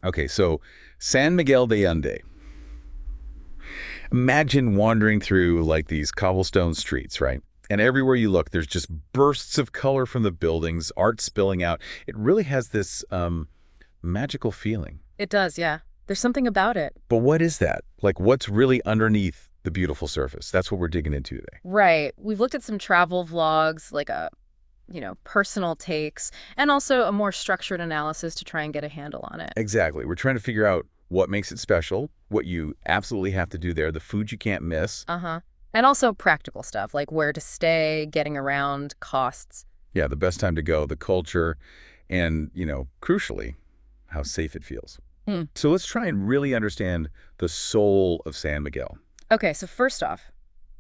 Okay, so San Miguel de Allende. Imagine wandering through like these cobblestone streets, right? And everywhere you look, there's just bursts of color from the buildings, art spilling out. It really has this magical feeling. It does, yeah. There's something about it. But what is that? Like, what's really underneath the beautiful surface? That's what we're digging into today. Right. We've looked at some travel vlogs, like personal takes, and also a more structured analysis to try and get a handle on it. Exactly. We're trying to figure out what makes it special, what you absolutely have to do there, the food you can't miss. Uh-huh. And also practical stuff, like where to stay, getting around, costs. Yeah, the best time to go, the culture, and, crucially, how safe it feels. Hmm. So let's try and really understand the soul of San Miguel. Okay, so first off,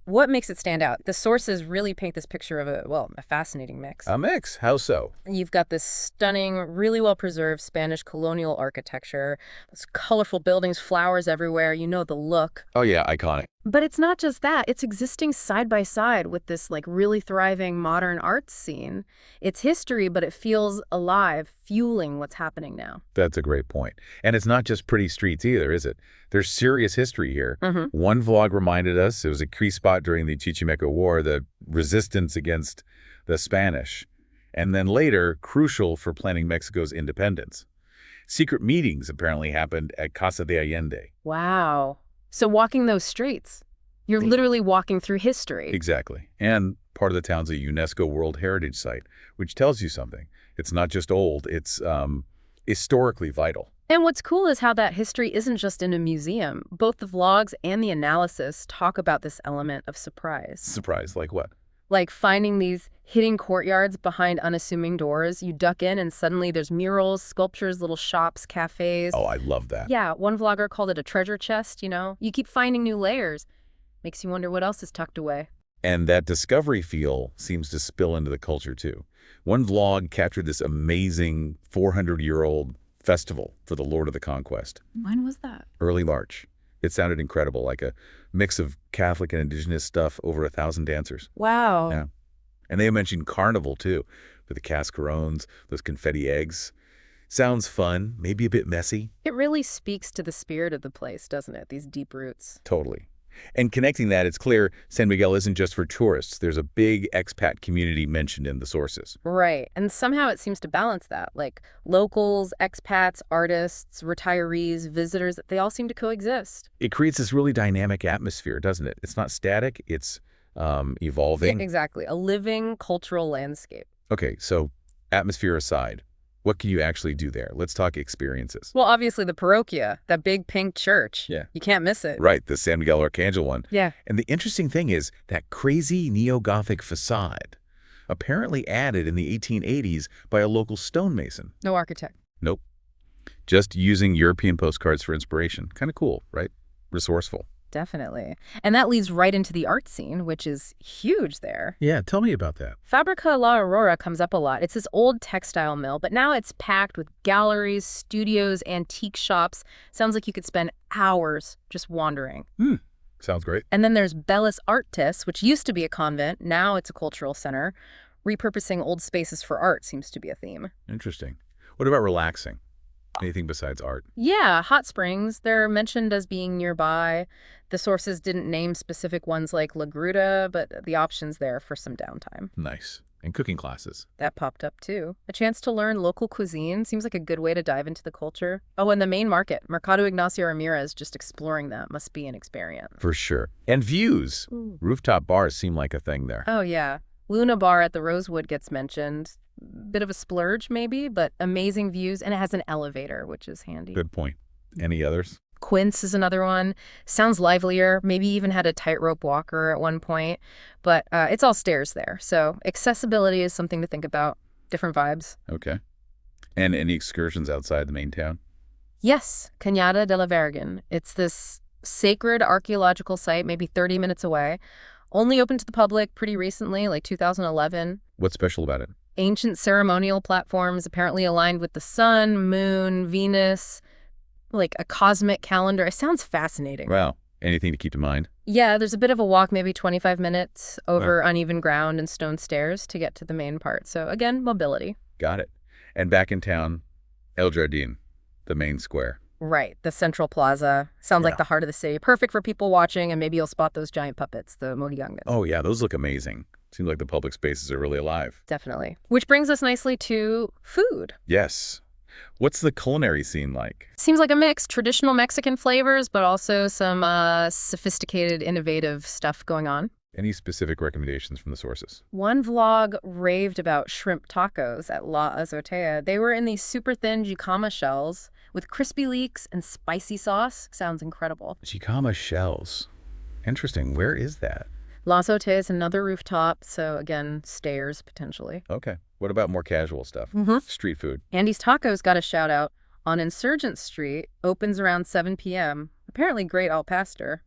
what makes it stand out? The sources really paint this picture of a fascinating mix. A mix? How so? You've got this stunning, really well-preserved Spanish colonial architecture, those colorful buildings, flowers everywhere, the look. Oh yeah, iconic. But it's not just that. It's existing side by side with this really thriving modern arts scene. It's history, but it feels alive, fueling what's happening now. That's a great point. And it's not just pretty streets either, is it? There's serious history here. Mm-hmm. One vlog reminded us it was a key spot during the Chichimeca War, the resistance against the Spanish. And then later, crucial for planning Mexico's independence. Secret meetings apparently happened at Casa de Allende. Wow. So walking those streets, you're literally walking through history. Exactly. And part of the town's a UNESCO World Heritage Site, which tells you something. It's not just old, it's historically vital. And what's cool is how that history isn't just in a museum. Both the vlogs and the analysis talk about this element of surprise. Surprise, like what? Like finding these hidden courtyards behind unassuming doors. You duck in and suddenly there's murals, sculptures, little shops, cafes. Oh, I love that. Yeah, one vlogger called it a treasure chest, You keep finding new layers. Makes you wonder what else is tucked away. And that discovery feel seems to spill into the culture, too. One vlog captured this amazing 400-year-old festival for the Lord of the Conquest. When was that? Early March. It sounded incredible, like a mix of Catholic and indigenous stuff, over 1,000 dancers. Wow. Yeah. And they mentioned carnival, too, with the cascarones, those confetti eggs. Sounds fun, maybe a bit messy. It really speaks to the spirit of the place, doesn't it? These deep roots. Totally. And connecting that, it's clear San Miguel isn't just for tourists. There's a big expat community mentioned in the sources. Right. And somehow it seems to balance that. Like locals, expats, artists, retirees, visitors, they all seem to coexist. It creates this really dynamic atmosphere, doesn't it? It's not static, it's evolving. Yeah, exactly. A living cultural landscape. Okay, so atmosphere aside, what can you actually do there? Let's talk experiences. Well, obviously the parroquia, that big pink church. Yeah. You can't miss it. Right, the San Miguel Archangel one. Yeah. And the interesting thing is that crazy neo-Gothic facade, apparently added in the 1880s by a local stonemason. No architect. Nope. Just using European postcards for inspiration. Kind of cool, right? Resourceful. Definitely. And that leads right into the art scene, which is huge there. Yeah, tell me about that. Fabrica La Aurora comes up a lot. It's this old textile mill, but now it's packed with galleries, studios, antique shops. Sounds like you could spend hours just wandering. Sounds great. And then there's Bellis Artis, which used to be a convent. Now it's a cultural center. Repurposing old spaces for art seems to be a theme. Interesting. What about relaxing? Anything besides art? Yeah, hot springs. They're mentioned as being nearby. The sources didn't name specific ones like La Gruta, but the option's there for some downtime. Nice. And cooking classes. That popped up too. A chance to learn local cuisine seems like a good way to dive into the culture. Oh, and the main market, Mercado Ignacio Ramirez, just exploring that must be an experience. For sure. And views. Ooh. Rooftop bars seem like a thing there. Oh, yeah. Luna Bar at the Rosewood gets mentioned. Bit of a splurge, maybe, but amazing views, and it has an elevator, which is handy. Good point. Any others? Quince is another one. Sounds livelier, maybe even had a tightrope walker at one point, but it's all stairs there. So accessibility is something to think about. Different vibes. Okay. And any excursions outside the main town? Yes, Cañada de la Virgen. It's this sacred archaeological site, maybe 30 minutes away. Only open to the public pretty recently, like 2011. What's special about it? Ancient ceremonial platforms apparently aligned with the sun, moon, Venus, like a cosmic calendar. It sounds fascinating. Wow. Anything to keep in mind? Yeah, there's a bit of a walk, maybe 25 minutes over uneven ground and stone stairs to get to the main part. So again, mobility. Got it. And back in town, El Jardín. the main square. Right, the Central Plaza. Sounds like Yeah. the heart of the city. Perfect for people watching, and maybe you'll spot those giant puppets, the Morigangas. Oh, yeah, those look amazing. Seems like the public spaces are really alive. Definitely. Which brings us nicely to food. Yes. What's the culinary scene like? Seems like a mix, traditional Mexican flavors, but also some sophisticated, innovative stuff going on. Any specific recommendations from the sources? One vlog raved about shrimp tacos at La Azotea. They were in these super thin jicama shells with crispy leeks and spicy sauce. Sounds incredible. Jicama shells. Interesting. Where is that? La Azotea is another rooftop, so again, stairs potentially. Okay. What about more casual stuff? Street food. Andy's Tacos got a shout out on Insurgent Street, opens around 7 p.m. Apparently great al pastor.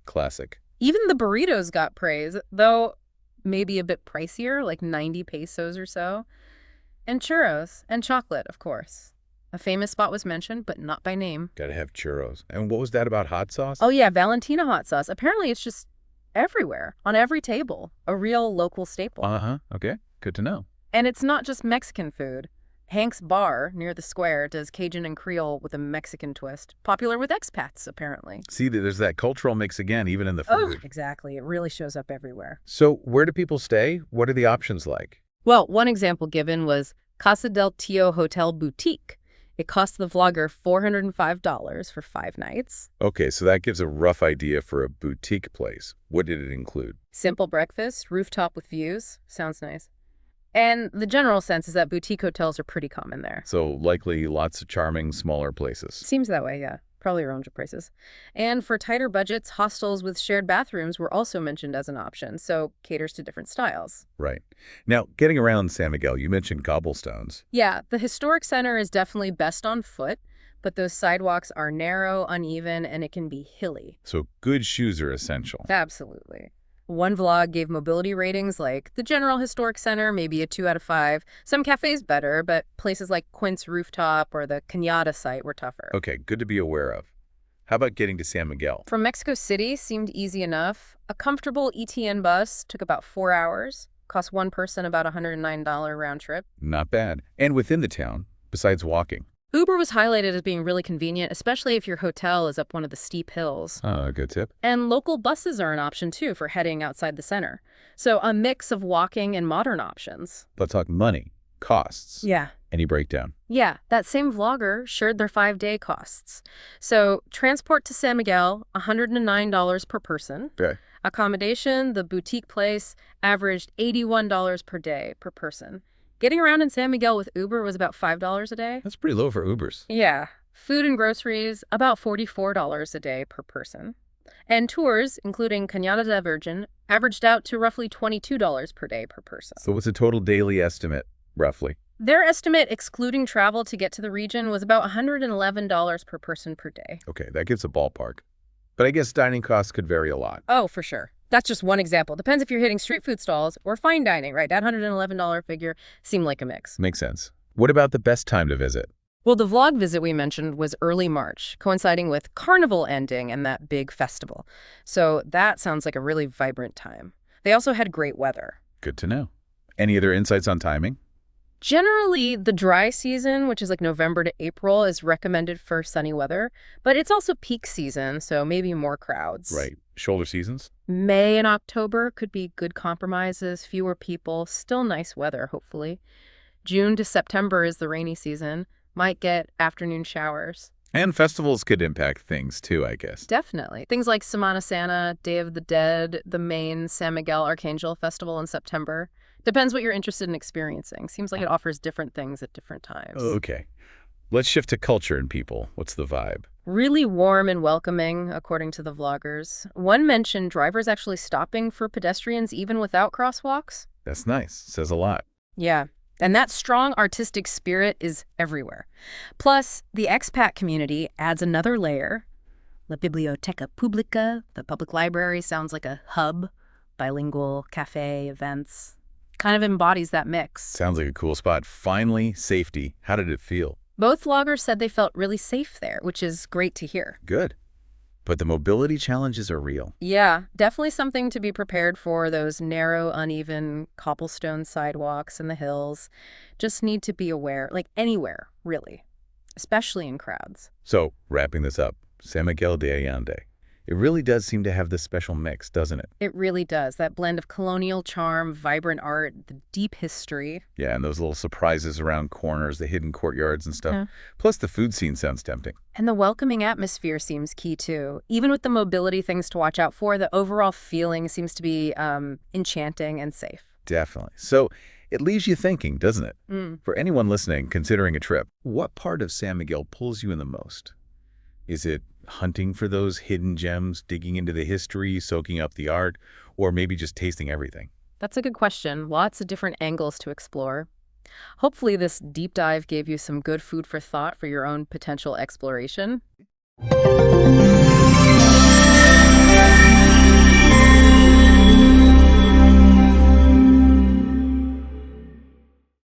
Classic. Even the burritos got praise, though maybe a bit pricier, like 90 pesos or so. And churros and chocolate, of course. A famous spot was mentioned, but not by name. Gotta have churros. And what was that about hot sauce? Oh yeah, Valentina hot sauce. Apparently it's just everywhere, on every table. A real local staple. Uh-huh. Okay. Good to know. And it's not just Mexican food. Hank's Bar, near the square, does Cajun and Creole with a Mexican twist. Popular with expats, apparently. See, there's that cultural mix again, even in the Oh, food. exactly. It really shows up everywhere. So where do people stay? What are the options like? Well, one example given was Casa del Tio Hotel Boutique. It cost the vlogger $405 for 5 nights. Okay, so that gives a rough idea for a boutique place. What did it include? Simple breakfast, rooftop with views. Sounds nice. And the general sense is that boutique hotels are pretty common there. So likely lots of charming, smaller places. Seems that way, yeah. Probably around your prices. And for tighter budgets, hostels with shared bathrooms were also mentioned as an option, so caters to different styles. Right. Now, getting around San Miguel, you mentioned cobblestones. Yeah, the historic center is definitely best on foot, but those sidewalks are narrow, uneven, and it can be hilly. So good shoes are essential. Absolutely. One vlog gave mobility ratings like the General Historic Center, maybe a 2 out of 5. Some cafes better, but places like Quint's Rooftop or the Cañada site were tougher. Okay, good to be aware of. How about getting to San Miguel? From Mexico City seemed easy enough. A comfortable ETN bus took about 4 hours, cost one person about $109 round trip. Not bad. And within the town, besides walking. Uber was highlighted as being really convenient, especially if your hotel is up one of the steep hills. Oh, a good tip. And local buses are an option, too, for heading outside the center. So a mix of walking and modern options. Let's talk money, costs. Yeah. Any breakdown? Yeah, that same vlogger shared their 5-day costs. So transport to San Miguel, $109 per person. Okay. Accommodation, the boutique place, averaged $81 per day per person. Getting around in San Miguel with Uber was about $5 a day. That's pretty low for Ubers. Yeah. Food and groceries, about $44 a day per person. And tours, including Cañada de Virgen, averaged out to roughly $22 per day per person. So what's a total daily estimate, roughly? Their estimate, excluding travel to get to the region, was about $111 per person per day. Okay, that gives a ballpark. But I guess dining costs could vary a lot. Oh, for sure. That's just one example. Depends if you're hitting street food stalls or fine dining, right? That $111 figure seemed like a mix. Makes sense. What about the best time to visit? Well, the vlog visit we mentioned was early March, coinciding with Carnival ending and that big festival. So that sounds like a really vibrant time. They also had great weather. Good to know. Any other insights on timing? Generally, the dry season, which is like November to April, is recommended for sunny weather, but it's also peak season, so maybe more crowds. Right. Shoulder seasons? May and October could be good compromises, fewer people, still nice weather, hopefully. June to September is the rainy season. Might get afternoon showers. And festivals could impact things too, I guess. Definitely. Things like Semana Santa, Day of the Dead, the main San Miguel Archangel Festival in September. Depends what you're interested in experiencing. Seems like it offers different things at different times. Okay. Let's shift to culture and people. What's the vibe? Really warm and welcoming, according to the vloggers. One mentioned drivers actually stopping for pedestrians even without crosswalks. That's nice. Says a lot. Yeah. And that strong artistic spirit is everywhere. Plus, the expat community adds another layer. La Biblioteca Pública, the public library, sounds like a hub. Bilingual, cafe, events. Kind of embodies that mix. Sounds like a cool spot. Finally, safety. How did it feel? Both vloggers said they felt really safe there, which is great to hear. Good. But the mobility challenges are real. Yeah, definitely something to be prepared for, those narrow, uneven cobblestone sidewalks in the hills. Just need to be aware, like anywhere, really. especially in crowds. So, wrapping this up, San Miguel de Allende. It really does seem to have this special mix, doesn't it? It really does. That blend of colonial charm, vibrant art, the deep history. Yeah, and those little surprises around corners, the hidden courtyards and stuff. Yeah. Plus, the food scene sounds tempting. And the welcoming atmosphere seems key, too. Even with the mobility things to watch out for, the overall feeling seems to be enchanting and safe. Definitely. So, it leaves you thinking, doesn't it? Mm. For anyone listening, considering a trip, what part of San Miguel pulls you in the most? Is it hunting for those hidden gems, digging into the history, soaking up the art, or maybe just tasting everything? That's a good question. Lots of different angles to explore. Hopefully, this deep dive gave you some good food for thought for your own potential exploration.